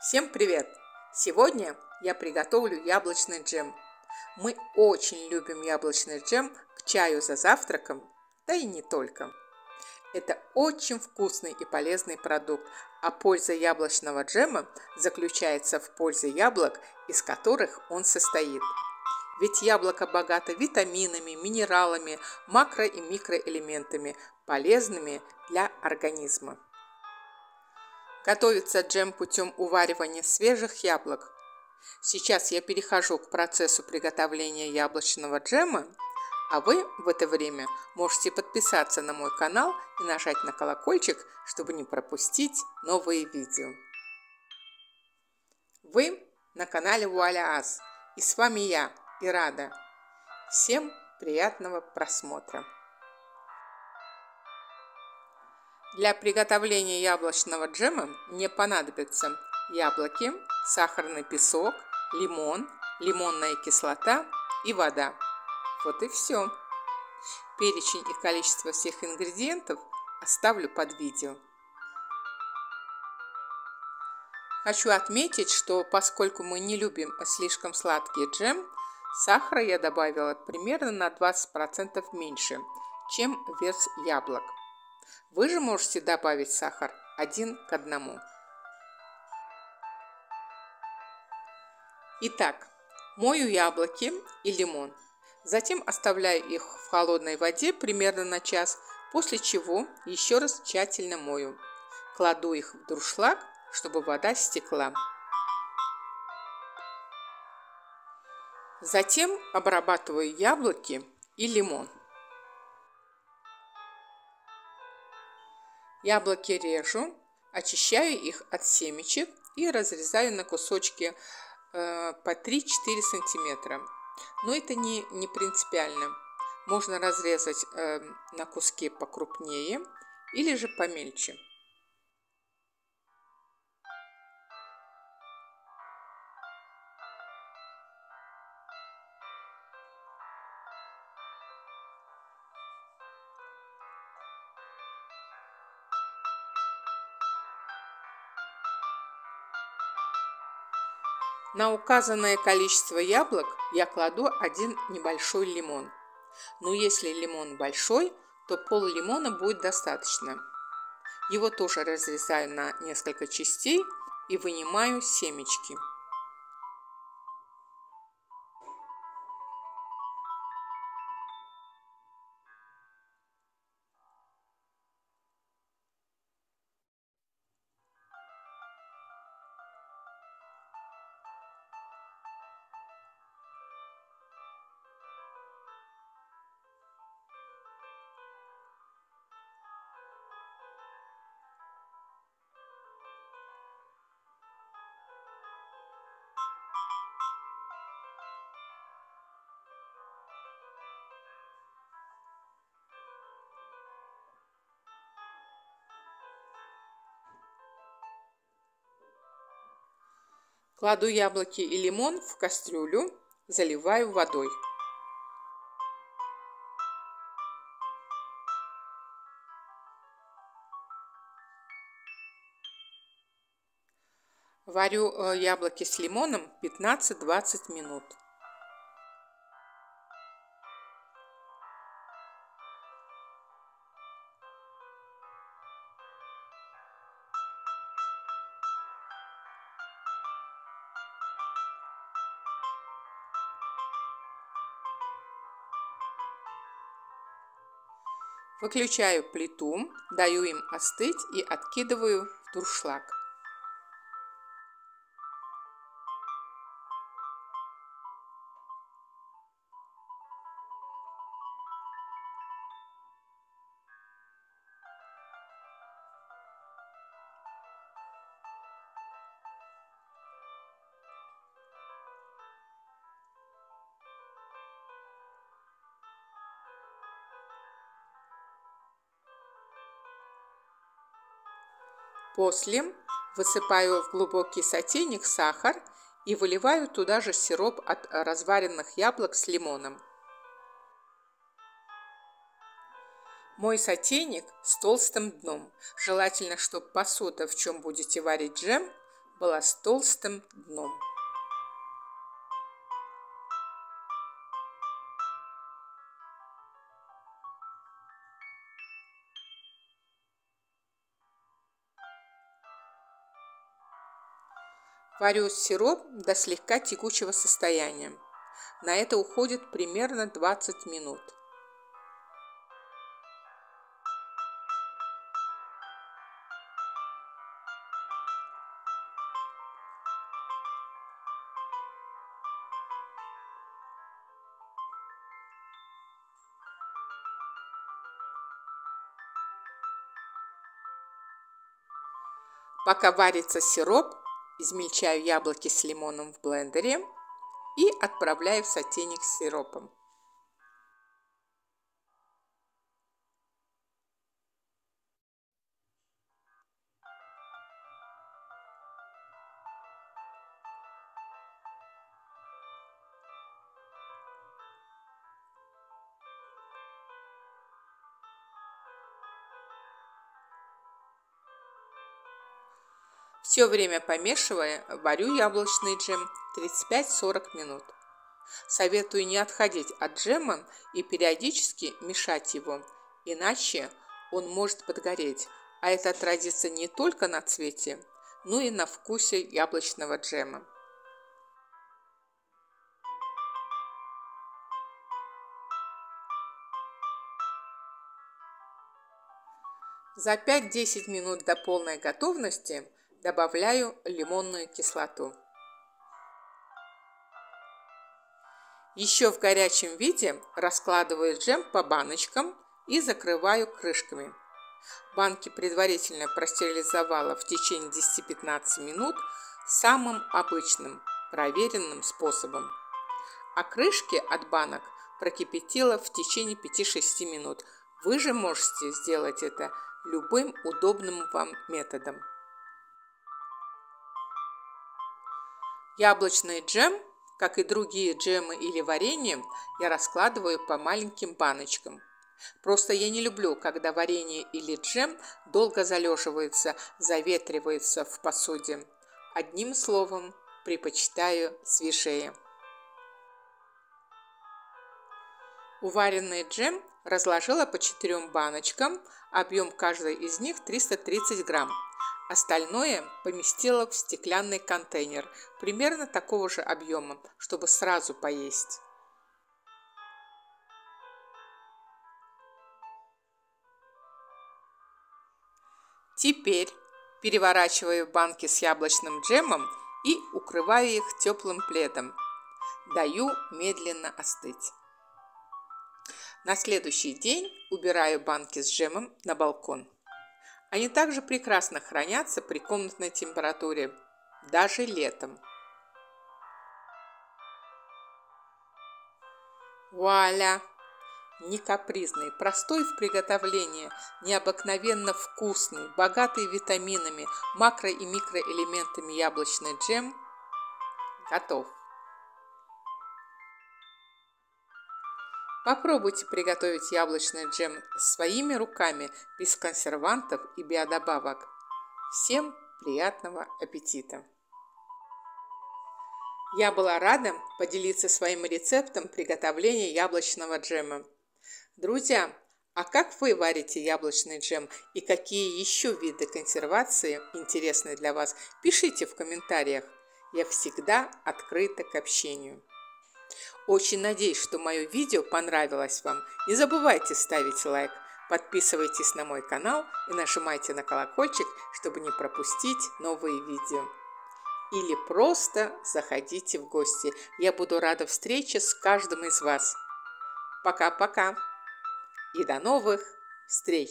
Всем привет! Сегодня я приготовлю яблочный джем. Мы очень любим яблочный джем к чаю за завтраком, да и не только. Это очень вкусный и полезный продукт, а польза яблочного джема заключается в пользе яблок, из которых он состоит. Ведь яблоко богато витаминами, минералами, макро- и микроэлементами, полезными для организма. Готовится джем путем уваривания свежих яблок. Сейчас я перехожу к процессу приготовления яблочного джема, а вы в это время можете подписаться на мой канал и нажать на колокольчик, чтобы не пропустить новые видео. Вы на канале Вуаля Ас, и с вами я, Ирада. Всем приятного просмотра! Для приготовления яблочного джема мне понадобятся яблоки, сахарный песок, лимон, лимонная кислота и вода. Вот и все. Перечень и количество всех ингредиентов оставлю под видео. Хочу отметить, что поскольку мы не любим слишком сладкий джем, сахара я добавила примерно на 20% меньше, чем вес яблок. Вы же можете добавить сахар 1 к 1. Итак, мою яблоки и лимон. Затем оставляю их в холодной воде примерно на час, после чего еще раз тщательно мою. Кладу их в дуршлаг, чтобы вода стекла. Затем обрабатываю яблоки и лимон. Яблоки режу, очищаю их от семечек и разрезаю на кусочки по 3-4 сантиметра. Но это не принципиально. Можно разрезать на куски покрупнее или же помельче. На указанное количество яблок я кладу один небольшой лимон. Но если лимон большой, то пол-лимона будет достаточно. Его тоже разрезаю на несколько частей и вынимаю семечки. Кладу яблоки и лимон в кастрюлю, заливаю водой. Варю яблоки с лимоном 15-20 минут. Выключаю плиту, даю им остыть и откидываю в дуршлаг. После высыпаю в глубокий сотейник сахар и выливаю туда же сироп от разваренных яблок с лимоном. Мой сотейник с толстым дном. Желательно, чтобы посуда, в чем будете варить джем, была с толстым дном. Варю сироп до слегка текучего состояния. На это уходит примерно 20 минут. Пока варится сироп, измельчаю яблоки с лимоном в блендере и отправляю в сотейник с сиропом. Все время помешивая, варю яблочный джем 35-40 минут. Советую не отходить от джема и периодически мешать его, иначе он может подгореть, а это отразится не только на цвете, но и на вкусе яблочного джема. За 5-10 минут до полной готовности добавляю лимонную кислоту. Еще в горячем виде раскладываю джем по баночкам и закрываю крышками. Банки предварительно простерилизовала в течение 10-15 минут самым обычным, проверенным способом. А крышки от банок прокипятила в течение 5-6 минут. Вы же можете сделать это любым удобным вам методом. Яблочный джем, как и другие джемы или варенье, я раскладываю по маленьким баночкам. Просто я не люблю, когда варенье или джем долго залеживается, заветривается в посуде. Одним словом, предпочитаю свежее. Уваренный джем разложила по 4 баночкам, объем каждой из них 330 грамм. Остальное поместила в стеклянный контейнер, примерно такого же объема, чтобы сразу поесть. Теперь переворачиваю банки с яблочным джемом и укрываю их теплым пледом. Даю медленно остыть. На следующий день убираю банки с джемом на балкон. Они также прекрасно хранятся при комнатной температуре, даже летом. Вуаля! Не капризный, простой в приготовлении, необыкновенно вкусный, богатый витаминами, макро- и микроэлементами яблочный джем готов. Попробуйте приготовить яблочный джем своими руками, без консервантов и биодобавок. Всем приятного аппетита! Я была рада поделиться своим рецептом приготовления яблочного джема. Друзья, а как вы варите яблочный джем и какие еще виды консервации интересны для вас? Пишите в комментариях. Я всегда открыта к общению. Очень надеюсь, что мое видео понравилось вам. Не забывайте ставить лайк, подписывайтесь на мой канал и нажимайте на колокольчик, чтобы не пропустить новые видео. Или просто заходите в гости. Я буду рада встрече с каждым из вас. Пока-пока и до новых встреч!